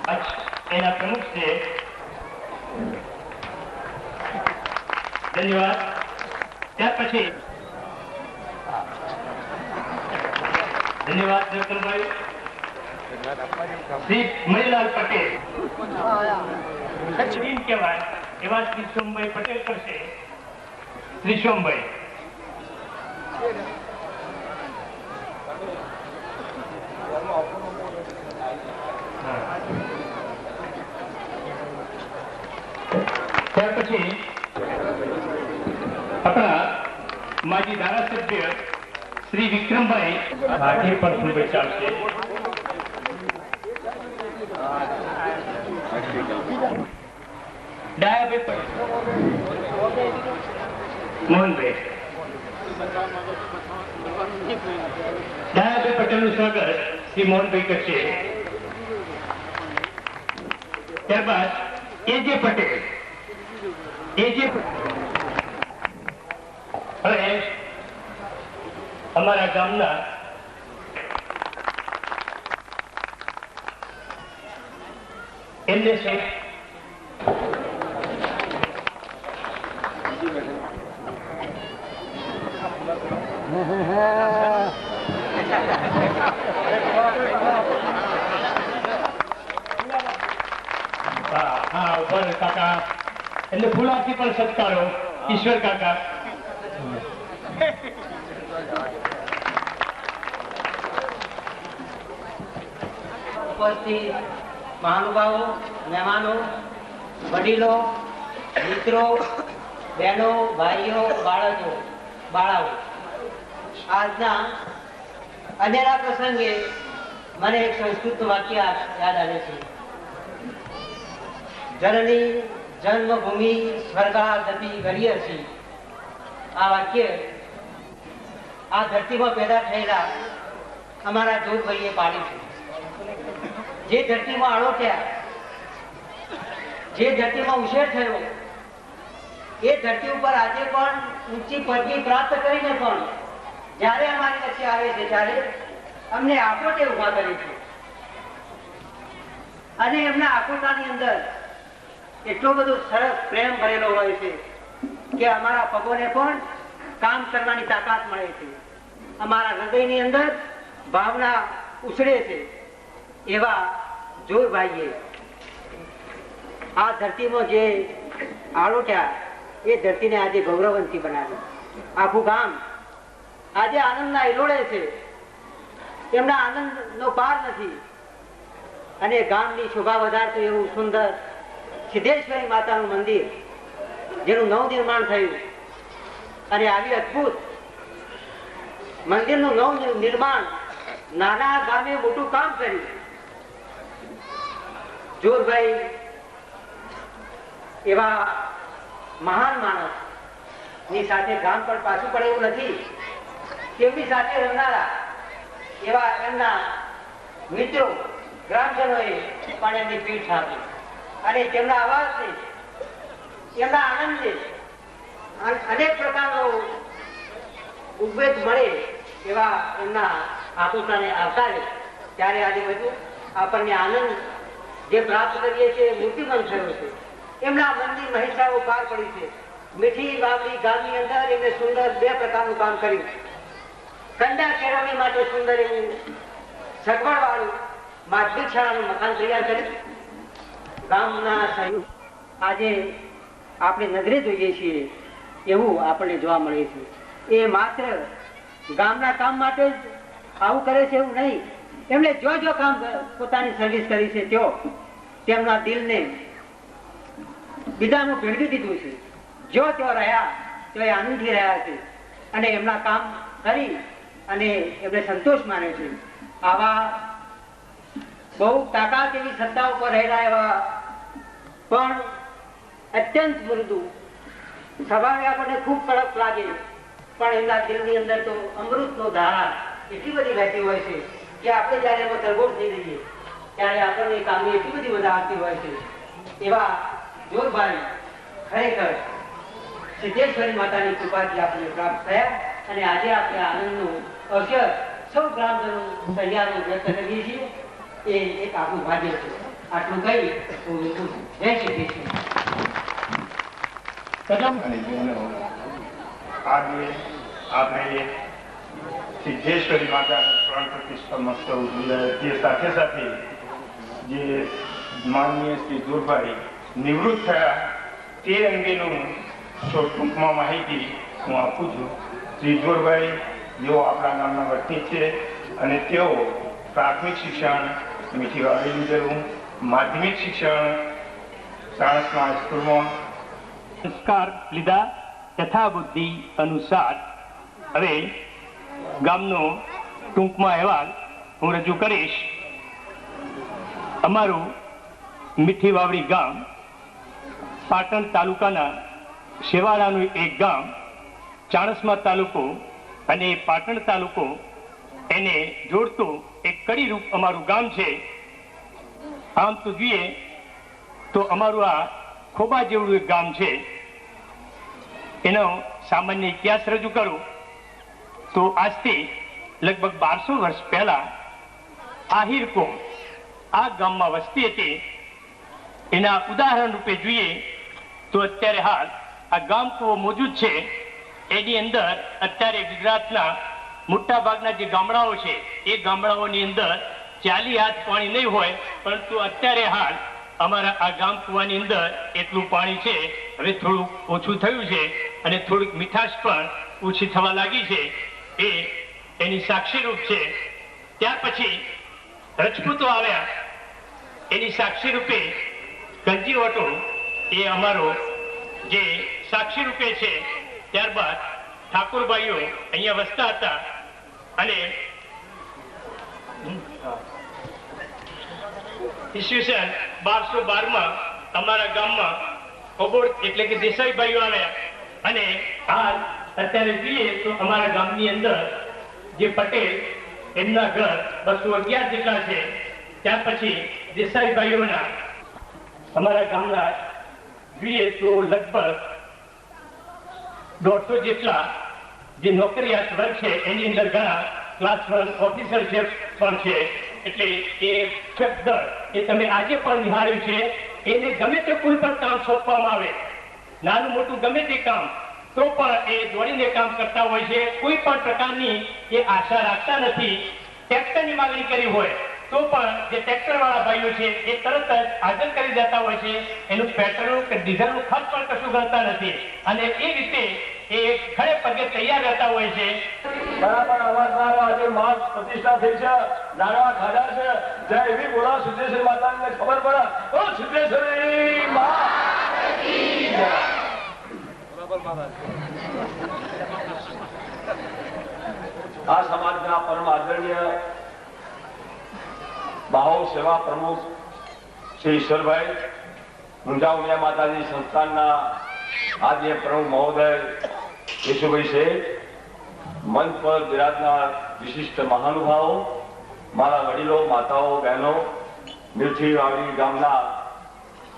એના પ્રમુખ છે. ધન્યવાદ. ત્યાર પછી ધન્યવાદ જગદંભાઈ. શ્રી મણિલાલ પટેલ સચિન કહેવાય એવા શ્રી સોમભાઈ પટેલ કરશે. શ્રી સોમભાઈ. ત્યાર પછી આપણા માજી ધારાસભ્ય શ્રી વિક્રમભાઈ આથી પણ સોમભાઈ ચાલશે. મોહનભાઈ ડાયાભાઈ પટેલનું સ્વાગત શ્રી મોહનભાઈ કરશે. ત્યારબાદ એજે પટેલ. હવે અમારા ગામના એમને છે કાકા એટલે ફૂલાથી પણ સત્કારો. ઈશ્વર કાકા. ઉપસ્થિત મહાનુભાવો, મહેમાનો, વડીલો, મિત્રો, બહેનો, ભાઈઓ, બાળાઓ, આજના અનેરા પ્રસંગે મને એક સંસ્કૃત વાક્ય યાદ આવે છે. જનની જન્મભૂમિ સ્વર્ગાદપી ગરીયસી. આ વાક્ય આ ધરતીમાં પેદા થયેલા અમારા જોગભાઈએ પાડ્યું છે. જે ધરતીમાં આળોટ્યા, જે ધરતીમાં ઉછેર થયો, એ ધરતી ઉપર આજે પણ ઊંચી પદવી પ્રાપ્ત કરીને પણ જ્યારે અમારી વચ્ચે આવે છે ત્યારે અમને આકોટે ઉભા કરે છે. અને એમના આકોટાની અંદર એટલો બધો સરસ પ્રેમ ભરેલો હોય છે કે અમારા પગોને પણ કામ કરવાની તાકાત મળે છે. અમારા હૃદયની અંદર ભાવના ઉછળે છે. એવા જોરભાઈએ આ ધરતીમાં જે આળોટ્યા એ ધરતીને આજે ગૌરવવંતી બનાવી. આખું ગામ આજે આનંદના હિલોળે છે. એમના આનંદનો પાર નથી. અને ગામની શોભા વધારતું એવું સુંદર સિદ્ધેશ્વરી માતાનું મંદિર જેનું નવનિર્માણ થયું અને આવી અદભુત મંદિરનું નવનિર્માણ નાના ગામે મોટું કામ કર્યું. જોરભાઈ એવા મહાન માણસ ની સાથે ગામ પણ પાછું પડે એવું નથી. તેમની સાથે રહેનારા એવા એમના મિત્રો ગ્રામજનોએ પણ એમની પીઠ આપી અને તેમના અવાજથી, એમના આનંદથી અનેક પ્રકારનો ઉદ્વેગ મળે એવા એમના આકુતાને આવકારે. ત્યારે આજે બધું આપણને આનંદ જે પ્રાપ્ત કરીએ છીએ મૂર્તિમંત થયો છે. એમના મનની મહિષાઓ પાર પડી છે. મીઠી બાવડી ગામની અંદર એમને સુંદર બે પ્રકારનું કામ કર્યું. કંડા કેળવણી માટે સુંદર એવું સગવડ વાળું માધ્યમિક શાળાનું મકાન તૈયાર કર્યું. ગામના સહયોગ આજે આપણે નજરે જોઈએ છીએ એવું આપણને જોવા મળે છે. એ માત્ર ગામના કામ માટે જ આવું કરે છે એવું નહીં. એમણે જો કામ પોતાની સર્વિસ કરી છે તેમના દિલને બીજાનું ભેળવી દીધું છે. જો તેઓ રહ્યા તો એ આનંદથી રહ્યા છે અને એમના કામ કરી અને એમને સંતોષ માને છે. આવા બહુ તાકાત એવી સત્તા ઉપર રહેલા એવા પણ અત્યંત મૃદુ સ્વભાવે આપણને ખૂબ કડક લાગે પણ એમના દિલની અંદર તો અમૃતનો ધારા એટલી બધી વહેતી હોય છે કે આપણે જયારે એમાં તરબોળ થઈ રહીએ ત્યારે આપણને કામની એટલી બધી મજા આવતી હોય છે. એવા જોરભાઈ ખરેખર સિદ્ધેશ્વરી માતાની કૃપાથી આપણે પ્રાપ્ત થયા અને આજે આપણે આનંદનું અવસર સૌ ગ્રામજનો સહિયારો વ્યક્ત કરીએ છીએ. એ એક આપણું ભાગ્ય છે. આટલું કહી હું વિપુલ છું. જય શ્રી કૃષ્ણ. અને જેનો આજે આપણે સિદ્ધેશ્વરી માતાનું પ્રાણ પ્રતિષ્ઠા મહોત્સવ ઉજવી તે સાથે સાથે જે માનનીય શ્રી જોરભાઈ નિવૃત્ત થયા તે અંગેનું ટૂંકમાં માહિતી હું આપું છું. શ્રી જોરભાઈ જેઓ આપણા ગામના વતની છે અને તેઓ પ્રાથમિક શિક્ષણ મીઠીવાડી લીધેલું, માધ્યમિક શિક્ષણ સાણસમાં સ્કૂલમાં સંસ્કાર લીધા યથાબુદ્ધિ અનુસાર. હવે ગામનો ટૂંકમાં અહેવાલ હું રજૂ કરીશ. અમારું મીઠી વાવડી ગામ પાટણ તાલુકાના શેવાળાનું એક ગામ, ચાણસ્મા તાલુકો અને પાટણ તાલુકો એને જોડતું એક કડીરૂપ અમારું ગામ છે. આમ તો જોઈએ તો અમારું આ ખોબા જેવડું એક ગામ છે. એનો સામાન્ય ઇતિહાસ રજૂ કરું તો આજથી લગભગ 1200 વર્ષ પહેલા આહિર કોમ આ ગામમાં વસતી હતી. એના ઉદાહરણ રૂપે જોઈએ તો અત્યારે હાલ આ ગામ કુવો મોજૂદ છે. એની અંદર અત્યારે ગુજરાતના મોટા ભાગના જે ગામડાઓ છે એ ગામડાઓની અંદર 40 હાથ પાણી નહીં હોય, પરંતુ અત્યારે હાલ અમારા આ ગામ કુવાની અંદર એટલું પાણી છે. હવે થોડું ઓછું થયું છે અને થોડીક મીઠાશ પણ ઓછી થવા લાગી છે. એ એની સાક્ષીરૂપ છે. ત્યાર પછી રજપૂતો આવ્યા, એની સાક્ષી રૂપે ગંજીવટો એ અમારો જે સાક્ષી રૂપે છે. ત્યારબાદ ઠાકોરભાઈઓ અહીંયા વસતા હતા અને ઈસવીસન 1212 અમારા ગામમાં ઓબોડ એટલે કે દેસાઈભાઈઓ આવ્યા અને હાલ અત્યારે જોઈએ તો અમારા ગામની અંદર જે પટેલ એમના ઘર 211 જેટલા છે. ત્યાર પછી દેસાઈભાઈઓના અમારા ગામના જોઈએ તો લગભગ 150 જેટલા જે નોકરિયાત વર્ગ છે એની અંદર ઘણા ક્લાસ 1 ઓફિસર છે પણ છે. એટલે એ દર એ તમે આજે પણ નિહાળ્યું છે. એને ગમે તે કોઈ પણ કામ સોંપવામાં આવે, નાનું મોટું ગમે તે કામ, તો પણ એ દોડીને કામ કરતા હોય છે. કોઈ પણ પ્રકારની એ આશા રાખતા નથી. ટ્રેક્ટરની માંગણી કરી હોય તો પણ જે ટ્રેક્ટર વાળા ભાઈઓ છે એ તરત જ હાજર કરી દેતા હોય છે. એનું પેટ્રોલ કે ડીઝલનું ખર્ચ પણ કશું કરતા નથી અને એ રીતે એ ખડે પગે તૈયાર રહેતા હોય છે. બરાબર અવાજ આજે માસ પ્રતિષ્ઠા થઈ છે, નાના ખાધા છે. જય એવી બોલા સિદ્ધેશ્વરી માતાને ખબર પડે. ઓ સિદ્ધેશ્વરી આ સમાજના પરમ આદરણીય ભાવ સેવા પ્રમુખ શ્રી ઈશ્વરભાઈ મુંજાઉમિયા માતાજી સંસ્થાનના આજે પ્રમુખ મહોદય યેશુભાઈ છે, મંચ પર બિરાજનાર વિશિષ્ટ મહાનુભાવો, મારા વડીલો, માતાઓ, બહેનો, મીઠી વાવડી ગામના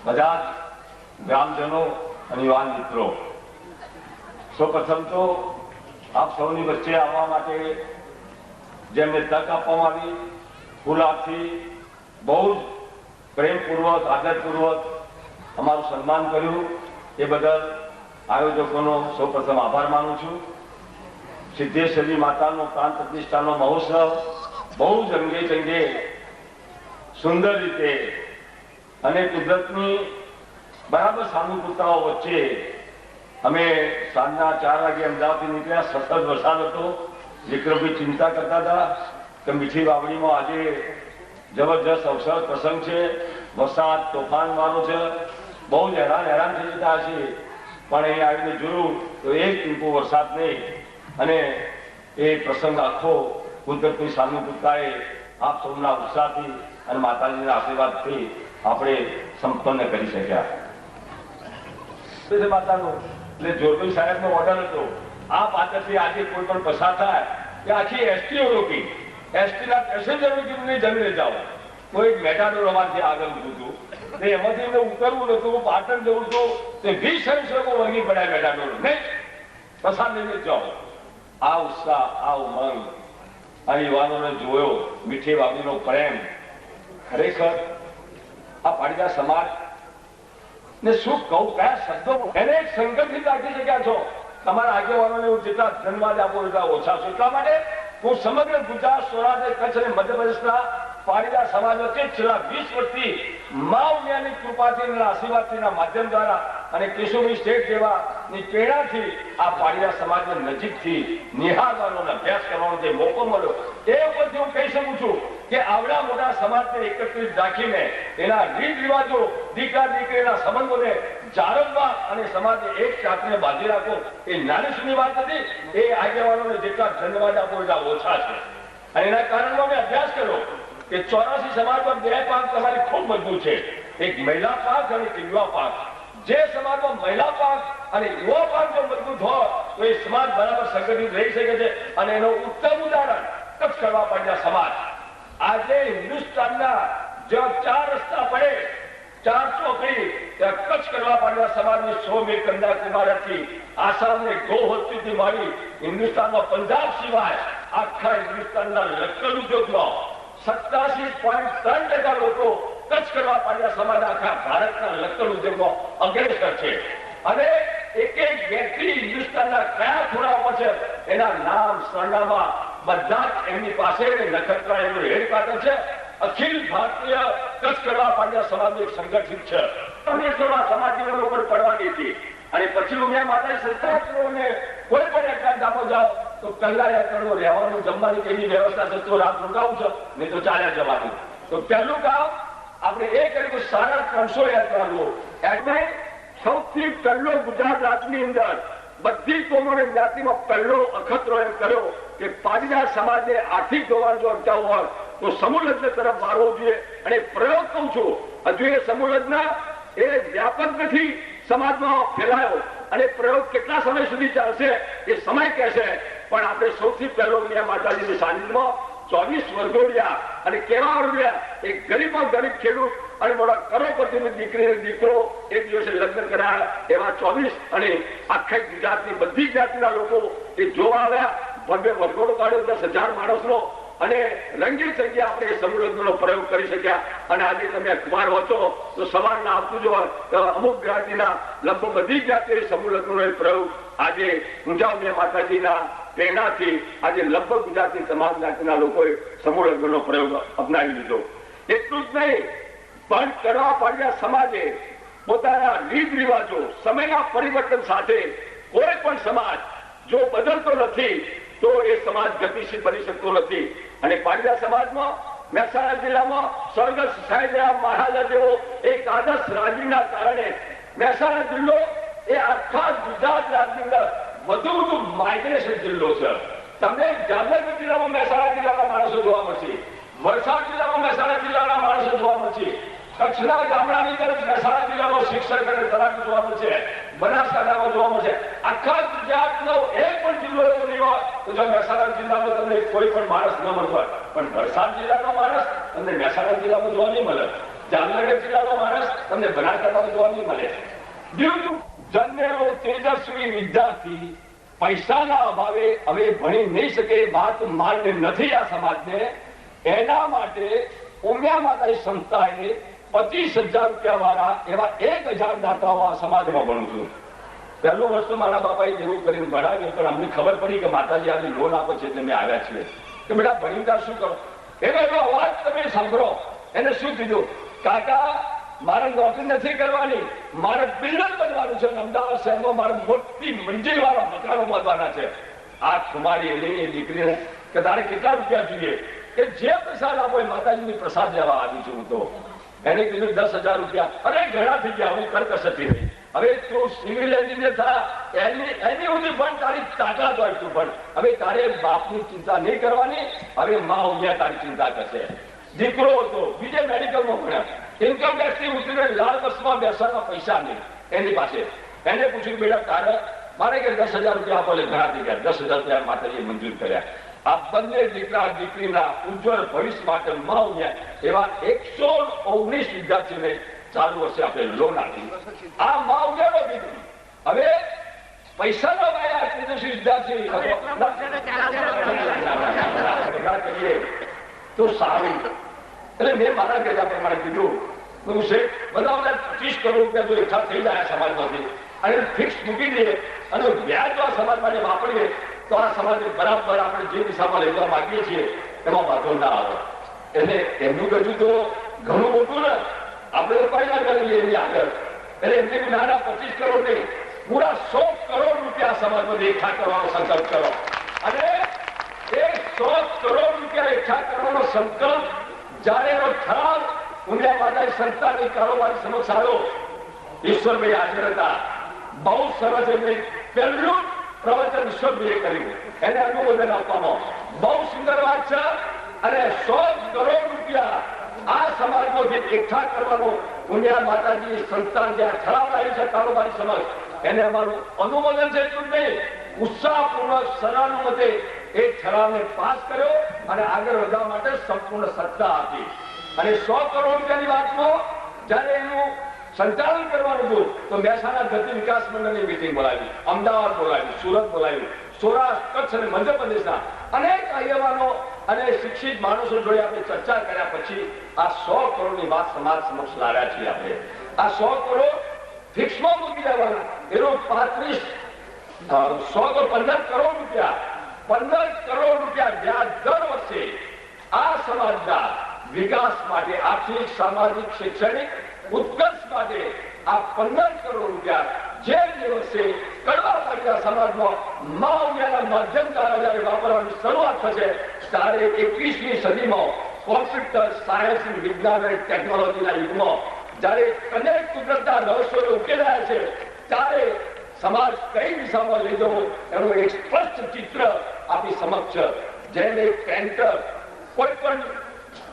બધા જ ગ્રામજનો અને યુવાન મિત્રો, સૌપ્રથમ તો આપ સૌની વચ્ચે આવવા માટે જેમને તક આપવામાં આવી, ફૂલાથી બહુ જ પ્રેમપૂર્વક આદરપૂર્વક અમારું સન્માન કર્યું, એ બદલ આયોજકોનો સૌપ્રથમ આભાર માનું છું. સિદ્ધેશ્વરી માતાનો પ્રાણ પ્રતિષ્ઠાનો મહોત્સવ બહુ જ રંગે ચંગે સુંદર રીતે અને કુદરતની બરાબર સાનુકૂળતાઓ વચ્ચે અમે સાંજના 4 વાગે અમદાવાદથી નીકળ્યા. સતત વરસાદ હતો. વિક્રમભાઈ ચિંતા કરતા હતા કે મીઠી વાવડીમાં આજે જબરજસ્ત અવસર પ્રસંગ છે, વરસાદ તોફાન વાળો છે, બહુ જ હેરાન થઈ જતા હશે. પણ અહીં આવીને જોયું તો એક ટીપો વરસાદ નહીં અને એ પ્રસંગ આખો કુદરતની સાનુકૂળતાએ આપ સૌના ઉત્સાહથી અને માતાજીના આશીર્વાદથી આપણે સંપન્ન કરી શક્યા. માતાનો એટલે જોરભાઈ સાહેબનો ઓર્ડર હતો આ પાછળથી આજે કોઈ પણ પસાર થાય કે આખી એસટીઓ રોકી, એસટીના પેસેન્જર રોકી જમીને જાઓ. કોઈ મેટાડોર અમારથી આગળ હતું ને એમાંથી ઉતરવું નતું, પાટણ જવું હતું તે 20 લોકો વળગી પડ્યા મેટાડોર નહીં, પસાર લઈને જાઓ. આ ઉત્સાહ, આ ઉમંગ આ યુવાનોને જોયો, મીઠી વાવડીનો પ્રેમ ખરેખર આ પાટીદાર સમાજ ને શું કહું, કયા શબ્દો એને એક સંગઠિત રાખી શક્યા છો. તમારા આગેવાનોને જેટલા ધન્યવાદ આપો એટલા ઓછા છે. એટલા માટે હું સમગ્ર ગુજરાત, સૌરાષ્ટ્ર, કચ્છ અને મધ્યપ્રદેશના પાટીદાર સમાજ વચ્ચે છેલ્લા 20 વર્ષથી મા ઉમિયાની કૃપાથી અને આશીર્વાદથી માધ્યમ દ્વારા અને કેશુભાઈ શેઠ જેવાની પ્રેરણાથી આ પાટીદાર સમાજને નજીકથી નિહાળવાનો અને અભ્યાસ કરવાનો જે મોકો મળ્યો, એ ઉપરથી હું કહી શકું છું કે આવડા મોટા સમાજને એકત્રિત રાખીને એના રીત રિવાજો, દીકરા દીકરીના સંબંધોને જાળવવા અને સમાજને એક સાથને બાંધી રાખો એ નાની સુની વાત નથી. એ આગેવાનોને જેટલા ધન્યવાદ આપો એટલા ઓછા છે. અને એના કારણનો મેં અભ્યાસ કર્યો કે 84 સમાજમાં 2 પાંખ તમારી ખૂબ મજબૂત છે, એક મહિલા પાંખ અને એક યુવા પાંખ. જે સમાજમાં મહિલા પાંખ અને યુવા પાંખ જો મજબૂત હોય તો એ સમાજ બરાબર સંગઠિત રહી શકે છે. અને એનો ઉત્તમ ઉદાહરણ કચ્છ કરવા પાટીદાર સમાજ. આજે હિન્દુસ્તાનના જ્યાં 4 રસ્તા પડે, 4 ચોકડી, ત્યાં કચ્છ કરવા પાટીદાર સમાજની 100 મીલ કન્યાકુમારીથી આસામને ગોહત્યુથી માંડી હિન્દુસ્તાનનો પંજાબ સિવાય આખા હિન્દુસ્તાનના લક્કડ ઉદ્યોગમાં 87.3% લોકો કચ્છ કરવા પાટીદાર સમાજ આખા ભારતના લક્કડ ઉદ્યોગમાં અગ્રેસર છે. અને એક એક વ્યક્તિ હિન્દુસ્તાનના કયા ખૂણા પર છે એના નામ સરનામા બધા જ એમની પાસે નખત્રાણા એનું હેડક્વાર્ટર છે. અખિલ ભારતીય કચ્છ કરવા પાટીદાર સમાજ એક સંગઠિત છે. સમાજની ઉપર પડવાની હતી. અને પછી ઉમિયા માતાજી સંસ્થાઓને કોઈ પણ એકાદ આપો જાઓ તો પહેલા યાદ કરવો, રહેવાનું જમવાની કેવી વ્યવસ્થા છે, તો રાત રોકાવું છે નહીં તો ચાલ્યા જવાનું. તો પહેલું કામ આપણે એ કર્યું કે સારા 300 યાદ કરવું. એટલે સૌથી પહેલો ગુજરાત રાજ્યની અંદર બધી કોમોની જ્ઞાતિમાં પહેલો અખતરો એમ કર્યો કે પાટીદાર સમાજને આર્થિક ધોવાણ જો અટકાવવું હોય તો સમૂહ લગ્ન તરફ વાળવો જોઈએ. અને પ્રયોગ કહું છું, હજુ એ સમૂહ લગ્ન એ વ્યાપક નથી સમાજમાં ફેલાયો. અને પ્રયોગ કેટલા સમય સુધી ચાલશે એ સમય કહેશે. પણ આપણે સૌથી પહેલો માતાજીની સાનિધ્યમાં 24 વરઘોડિયા અને કેવા વરઘોડિયા, એક ગરીબમાં ગરીબ ખેડૂત અને મોટા કરોડપતિની દીકરી દીકરો એક દિવસે લગ્ન કરાયા એવા 24 અને આખા ગુજરાતની બધી જ્ઞાતિના લોકો એ જોવા આવ્યા. ભવ્ય વરઘોડો કાઢ્યો 10,000 માણસનો. અને રંગીન સંખ્યા આપણે સમૂહ લગ્નનો પ્રયોગ કરી શક્યા. અને આજે તમે અખબાર વાંચો તો સવારના આપતું જો અમુક જ્ઞાતિના લગભગ બધી જ્ઞાતિ સમૂહ લગ્નનો પ્રયોગ આજે ઊંઝા માતાજીના પ્રેરણાથી આજે લગભગ ગુજરાતની તમામ જ્ઞાતિના લોકોએ સમૂહ લગ્નનો પ્રયોગ અપનાવી લીધો. એટલું જ નહીં, પણ કરવા પાટીદાર સમાજે પોતાના રીત રિવાજો સમયના પરિવર્તન સાથે કોઈ પણ સમાજ જો બદલતો નથી તો એ સમાજ ગતિશીલ બની શકતો નથી. અને પાટીદાર સમાજમાં મહેસાણા જિલ્લામાં સ્વર્ગસ્થ સાહેબરાવ મહારાજા જેવો એક આદર્શ રાજવીના કારણે મહેસાણા જિલ્લો એ આખા ગુજરાત રાજ્યની અંદર વધુ માઇગ્રેશન જિલ્લો છે. તમને જામનગર જિલ્લામાં મહેસાણા જિલ્લાના માણસો જોવા મળશે, વલસાડ જિલ્લામાં મહેસાણા જિલ્લાના માણસો જોવા મળશે, કચ્છના ગામડાની તરફ મહેસાણા જિલ્લાનો શિક્ષક અને તલાટી જોવા મળશે, બનાસકાંઠામાં જોવા મળશે. આખા ગુજરાતનો એક પણ જિલ્લો એવો નહીં હોય તો જો મહેસાણા જિલ્લામાં તમને કોઈ પણ માણસ ન મળતો, પણ વલસાડ જિલ્લાનો માણસ તમને મહેસાણા જિલ્લામાં જોવા નહીં મળે, જામનગર જિલ્લાનો માણસ તમને બનાસકાંઠામાં જોવા નહીં મળે. જન્મેલો તેજસ્વી વિદ્યાર્થી પૈસાના અભાવે હવે ભણી નહીં શકે એ વાત માન્ય નથી આ સમાજને. એના માટે ઉમિયા માતાજી સંસ્થાએ 25,000 રૂપિયા વાળા એવા 1,000 દાતાઓ આ સમાજમાં ભણું છું. પહેલું વસ્તુ મારા બાપાએ એવું કરીને ભણાવ્યું, પણ અમને ખબર પડી કે માતાજી આજે લોન આપે છે એટલે મેં આવ્યા છીએ કે બેટા ભણીતા શું કરો. એનો એવો અવાજ તમે સાંભળો. એને શું કીધું, કાકા મારે નોકરી નથી કરવાની, મારે બિલ્ડર બનવાનું છે. અમદાવાદ શહેરમાં મારે મોટી મંજિલ વાળા મકાનો બાંધવાના છે. આ કુમારી એની દીકરીને કે તારે કેટલા રૂપિયા જોઈએ, કે જે પ્રસાદ આપો એ માતાજીની પ્રસાદ લેવા આવી છું હું. તો એને કીધું 10,000 રૂપિયા. અરે ઘણા થઈ ગયા, હું કરકસરથી રહી. હવે તું સિવિલ એન્જિનિયર થા, એની સુધી પણ તારી તાકાત હોય તું પણ. હવે તારે બાપની ચિંતા નહીં કરવાની, હવે મા ઉમિયા તારી ચિંતા કરશે. દીકરો હતો બીજે મેડિકલમાં ભણ્યા, ઇન્કમ ટેક્સથી ઉતરીને લાલ બસમાં બેસવાના પૈસા નહીં એની પાસે. એને પૂછ્યું બેટા તારે, મારે કે 10,000 રૂપિયા આપો. ઘણા થઈ ગયા. 10,000 રૂપિયા માતાજીએ મંજૂર કર્યા. આ બંને દીકરા દીકરીના ઉજ્જવળ ભવિષ્ય માટે મા ઉમિયા એવા 119 વિદ્યાર્થીઓને ચાલુ વર્ષે આપણે લોન આપી. આ મા ઉમિયાનો દીકરી હવે પૈસાનો વિદ્યાર્થી તો સારું. એટલે મેં મારા કહેતા પ્રમાણે કીધું હું શેઠ બધા 25 કરોડ રૂપિયા જો એકઠા થઈ જાય સમાજમાંથી અને ફિક્સ મૂકી દઈએ અને વ્યાજ જો આ સમાજ માટે વાપરીએ તો આ સમાજને બરાબર આપણે જે દિશામાં લઈ જવા માંગીએ છીએ એમાં વાંધો ના આવે. એટલે એમનું ગજુ તો ઘણું મોટું ને આપણે ઉપાય ના કરીએ એની આગળ. એટલે એમને બી નાના 25 કરોડ નહીં, પૂરા 100 કરોડ રૂપિયા સમાજમાં એકઠા કરવાનો સંકલ્પ કરો. અને એ 100 કરોડ રૂપિયા એકઠા કરવાનો સંકલ્પ જયારે એનો ઠરાવ ઉમિયા માતાની સંસ્થાની કારોબારી સમક્ષ આવ્યો, ઈશ્વરભાઈ હાજર હતા. બહુ સરસ એમને પહેલું પ્રવચન ઈશ્વરભાઈએ કર્યું, એને અનુમોદન આપવામાં બહુ સુંદર વાત છે. અને 100 કરોડ રૂપિયા આ સમાજમાંથી એકઠા કરવાનો ઉમિયા માતાજી સંસ્થાન જ્યાં ઠરાવ લાવી છે કારોબારી સમક્ષ, એને અમારું અનુમોદન છે. ચૂંટણી ઉત્સાહપૂર્વક સર્વાનુમતે એ ઠરાવને પાસ કર્યો અને આગળ વધવા માટે સંપૂર્ણ સત્તા આપી. અને 100 કરોડ રૂપિયાની વાતમાં જયારે એનું સંચાલન કરવાનું હતું તો મહેસાણા ગતિ વિકાસ મંડળની મીટિંગ બોલાવી, અમદાવાદ બોલાવી, સુરત બોલાવી, સૌરાષ્ટ્ર, કચ્છ અને મધ્યપ્રદેશના અનેક આગેવાનો અને શિક્ષિત માણસો જોડે આપણે ચર્ચા કર્યા પછી આ 100 કરોડની વાત સમાજ સમક્ષ લાવ્યા છીએ. આપણે આ 100 કરોડ ફિક્સમાં મૂકી દેવાના, એનો 15 કરોડ રૂપિયા 15 કરોડ રૂપિયા વ્યાજ દર વર્ષે આ સમાજના વિકાસ માટે, આર્થિક, સામાજિક, શૈક્ષણિક ઉત્કર્ષ માટે આ 15 કરોડ રૂપિયા જે દિવસે કડવા પાટીદાર સમાજમાં મા ઉમિયાના માધ્યમ દ્વારા જયારે વાપરવાની શરૂઆત થશે ત્યારે 21મી સદીમાં કોમ્પ્યુટર સાયન્સ, વિજ્ઞાન અને ટેકનોલોજીના યુગમાં જયારે અનેક કુદરતના રહસ્યોને ઉકેલાયા છે ત્યારે સમાજ કઈ દિશામાં લઈ જવો એનું એક સ્પષ્ટ ચિત્ર આપણી સમક્ષ. જેને પેન્ટર કોઈ પણ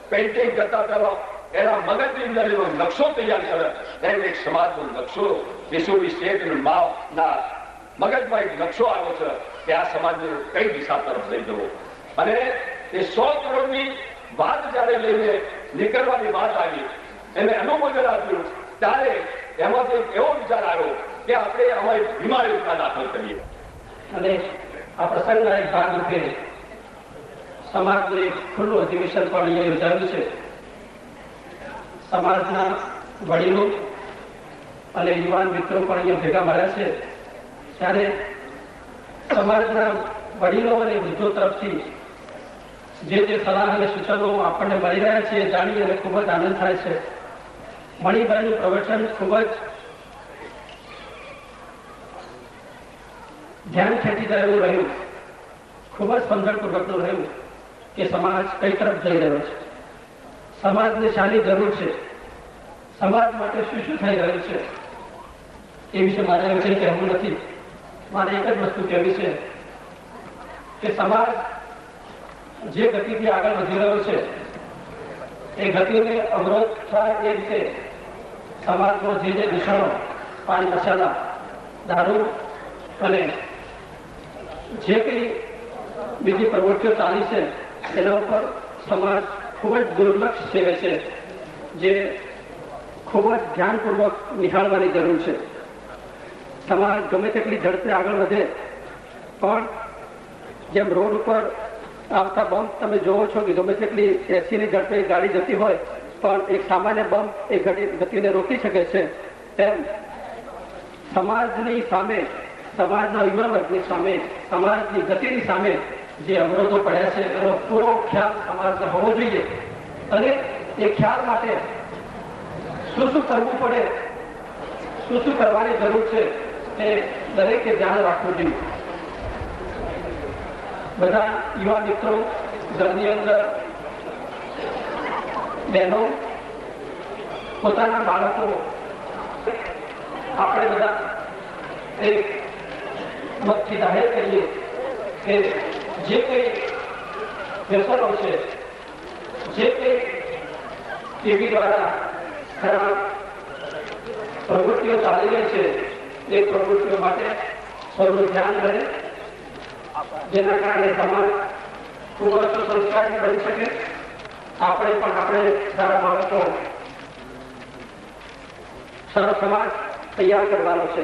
પેઇન્ટિંગ કરતા પહેલા એના મગજની અંદર એનો નકશો તૈયાર કરે, એમ એક સમાજનો નકશો કેશુભાઈ શેઠ ના મગજમાં એક નકશો આવ્યો છે કે આ સમાજને કઈ દિશા તરફ લઈ જવો. અને એ 100 કરોડની વાત જયારે લઈને નીકળવાની વાત આવી, એને અનુમોદન આપ્યું ત્યારે એમાંથી એવો વિચાર આવ્યો કે આપણે અમારી વીમા યોજના દાખલ કરીએ. અને આ પ્રસંગના એક ભાગરૂપે સમાજનું એક ખુલ્લું અધિવેશન પણ અહીંયા યોજાયું છે. સમાજના વડીલો અને યુવાન મિત્રો પણ અહીંયા ભેગા મળ્યા છે. ત્યારે સમાજના વડીલો અને વૃદ્ધો તરફથી જે સલાહ અને સૂચનો આપણને મળી રહ્યા છે જાણી અને ખૂબ જ આનંદ થાય છે. મણિભાઈનું પ્રવચન ખૂબ જ ધ્યાન ખેંચી જાય એવું રહ્યું, ખૂબ જ સમજણપૂર્વકનું રહ્યું કે સમાજ કઈ તરફ જઈ રહ્યો છે, સમાજને શાની જરૂર છે, સમાજ માટે શું શું થઈ રહ્યું છે એ વિશે મારે કંઈ કહેવું નથી. મારે એક જ વસ્તુ કહેવી છે કે સમાજ જે ગતિથી આગળ વધી રહ્યો છે એ ગતિને અવરોધ થાય એ રીતે સમાજમાં જે દૂષણો, પાન મસાલા, દારૂ અને જે કંઈ બીજી પ્રવૃત્તિઓ ચાલી છે એના ઉપર સમાજ ખૂબ જ દુર્લક્ષ સેવે છે, જે ખૂબ જ ધ્યાનપૂર્વક નિહાળવાની જરૂર છે. સમાજ ગમે તેટલી ઝડપે આગળ વધે પણ જેમ રોડ ઉપર આવતા બમ્પ તમે જોવો છો કે ગમે તેટલી 80ની ઝડપે ગાડી જતી હોય પણ એક સામાન્ય બમ્પ એ ગતિને રોકી શકે છે, તેમ સમાજની સામે, સમાજના યુવા વર્ગની સામે, સમાજની ગતિની સામે જે અવરોધો પડ્યા છે એનો પૂરો ખ્યાલ સમાજને હોવો જોઈએ. અને એ ખ્યાલ માટે શું શું કરવું પડે, શું શું કરવાની જરૂર છે એ દરેકે ધ્યાન રાખવું જોઈએ. બધા યુવા મિત્રો, ઘરની અંદર બહેનો, પોતાના બાળકો, આપણે બધા એક મતથી જાહેર કરીએ કે જે કંઈ વ્યસનો છે, જે કંઈ ટીવી દ્વારા ખરાબ પ્રવૃત્તિઓ ચાલી રહી છે એ પ્રવૃત્તિઓ માટે સૌનું ધ્યાન રહે, જેના કારણે સમાજ ખૂબ જ સંસ્કારી બની શકે. આપણે પણ આપણે સારા બાળકો, સારો સમાજ તૈયાર કરવાનો છે,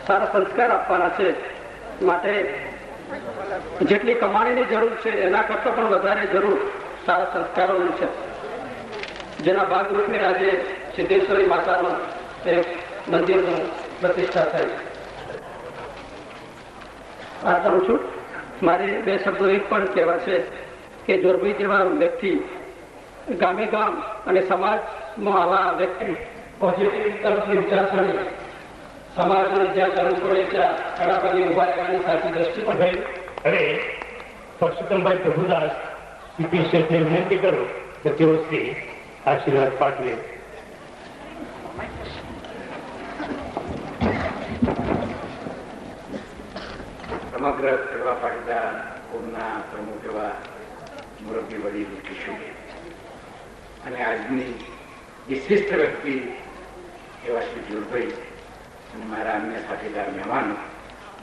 સારા સંસ્કાર આપવાના છે. માટે જેટલી કમાણીની જરૂર છે એના કરતાં પણ વધારે જરૂર સારા સંસ્કારોની છે, જેના ભાગરૂપે આજે સિદ્ધેશ્વરી માતાનું એક મંદિરનું પ્રતિષ્ઠા થઈ. આ કરું છું. મારે બે શબ્દો એક પણ કહેવા છે કે જોરભાઈ જેવા વ્યક્તિ ગામે ગામ અને સમાજમાં આવા વ્યક્તિ પોઝિટિવ તરફની વિચારસરણી સમાજને જ્યાં જરૂર પડે ત્યાં કડાકડી ઉભા રહેવાની સાચી દ્રષ્ટિ પણ થઈ. હવે પરસોત્તમભાઈ પ્રભુદાસ સીપી શેઠને વિનંતી કરો કે તેઓ શ્રી આશીર્વાદ પાઠવે. સમગ્ર સેવા પાટીદાર કોમના પ્રમુખ એવા મુરબ્બી વડીલ કિશોર અને આજની વિશિષ્ટ વ્યક્તિ એવા શ્રી જોરભાઈ અને મારા અન્ય સાથીદાર મહેમાનો,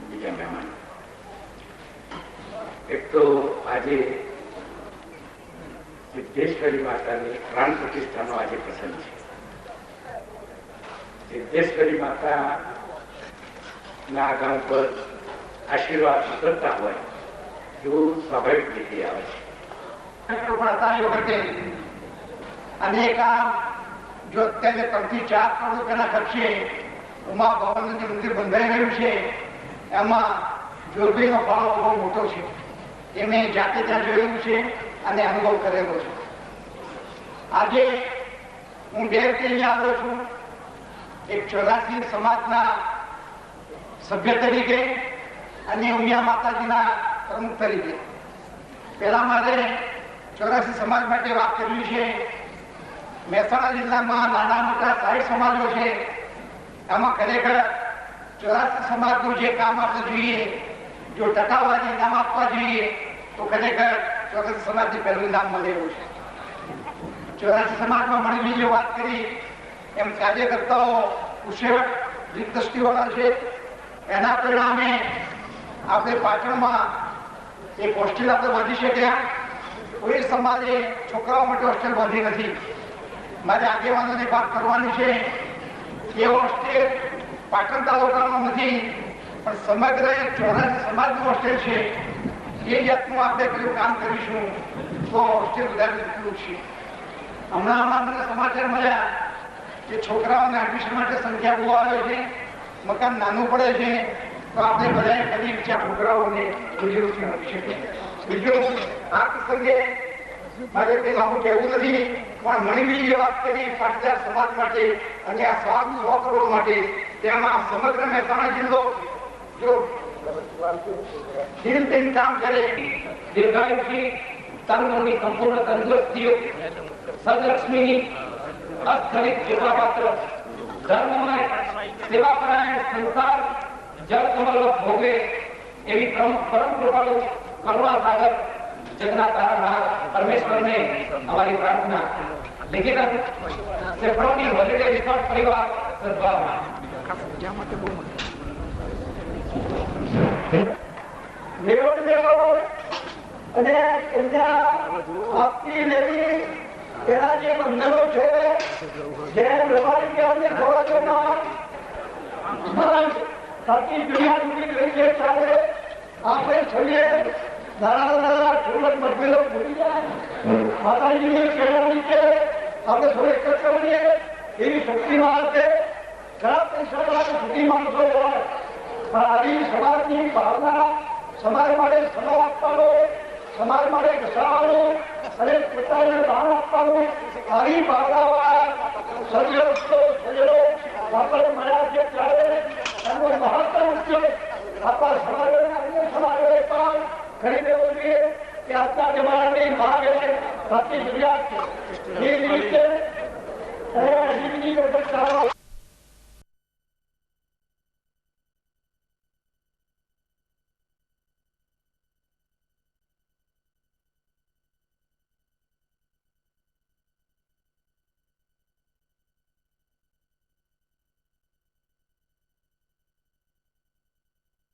બીજા મહેમાનો, એક તો આજે સિદ્ધેશ્વરી માતાની પ્રાણ પ્રતિષ્ઠાનો આજે પ્રસંગ છે. સિદ્ધેશ્વરી માતા ના ગામ પર આશીર્વાદ ઉતરતા હોય એવું સ્વાભાવિક રીતે આવે છે. અને જો અત્યારે 3 થી 4 કરોડ રૂપિયાના ખર્ચે ઉમા ભવાનીનું મંદિર બંધાઈ રહ્યું છે, એમાં જોરભાઈનો ફાળો બહુ મોટો છે. એમણે જાતે ત્યાં જોયેલું છે અને અનુભવ કરેલો છે. આજે હું 2 રીતે અહીંયા આવ્યો છું. એક 84 સમાજના સભ્ય તરીકે અને ઉમિયા માતાજીના પ્રમુખ તરીકે. પહેલા મારે 84 સમાજ માટે વાત કરવી છે. મહેસાણા જિલ્લામાં નાના મોટા 60 સમાજો છે. એમાં ખરેખર 84 સમાજનું જે કામ આપણે જોઈએ, જો ટકાવારી નામ આપવા જોઈએ તો ખરેખર 84 સમાજની પહેલું નામ મળેલું છે. 84 સમાજમાં મળીને જે વાત કરી એમ કાર્યકર્તાઓ કુશળ રીત દ્રષ્ટિવાળા છે. એના પરિણામે આપણે પાટણમાં એક હોસ્ટેલ આપણે બાંધી શક્યા. કોઈ સમાજે છોકરાઓ માટે હોસ્ટેલ બાંધી નથી. મારે આગેવાનોને વાત કરવાની છે. એ હોસ્ટેલ પાટણ તાલુકામાં નથી, પણ સમગ્ર 84 સમાજનું હોસ્ટેલ છે. એ જાતનું આપણે પેલું કામ કરીશું તો હોસ્ટેલ વધારે એટલું છે. હમણાં મને સમાચાર મળ્યા કે છોકરાઓને એડમિશન માટે સંખ્યા બહુ આવે છે, મકાન નાનું પડે છે, તો આપણે બધાએ ફરી વિચાર છોકરાઓને રોજીરોટી આપી શકીએ. બીજું આ પ્રસંગે મારે પેલા હું કહેવું નથી, પણ મણીની વાત કરી પાટીદાર સમાજ માટે અને આ 100 કરોડ માટે, તેમાં સમગ્ર મહેસાણા જિલ્લો જો દિલથી કામ કરે, દીર્ઘાયુથી તંગની સંપૂર્ણ તંદુરસ્તીઓ, સદલક્ષ્મીની અસ્થલિત કૃપાપાત્ર, ધર્મમય સેવાપરાયણ સંસાર જળકમલ ભોગે એવી પરમ કૃપાળુ કરુણા સાગર જગન્નાથ પરમેશ્વરને અમારી પ્રાર્થના. લેખિત સેફ્રોની હોલિડે રિસોર્ટ પરિવાર સદભાવના. અને આપતી લેવી એના જે બંધનો છે, જે વ્યવહારિક સાચી દુનિયા સુધી લઈ જાય ત્યારે આપણે છોડીએ નાના ઠોલક મતભેદો ભૂલી જાય. માતાજીની કહેવાની છે આપણે થોડે એકત્ર કરીએ એવી શક્તિમાં હશે. ઘણા પૈસા સુધી માણસો હોય, પણ આવી સમાજની ભાવના, સમાજ માટે સમય આપવાનો, સમાજ માટે ઘસાવાનું અને પોતાને દાન આપવાનું, આવી ભાવનાવાળા સર્જનો આપણે મળ્યા છે ત્યારે એનો મહત્વ ઉપયોગ આપણા સમાજોએ અન્ય સમાજોએ પણ કરી દેવો જોઈએ કે આજના જમાનાની માંગ સાચી જરૂરિયાત છે. એ રીતે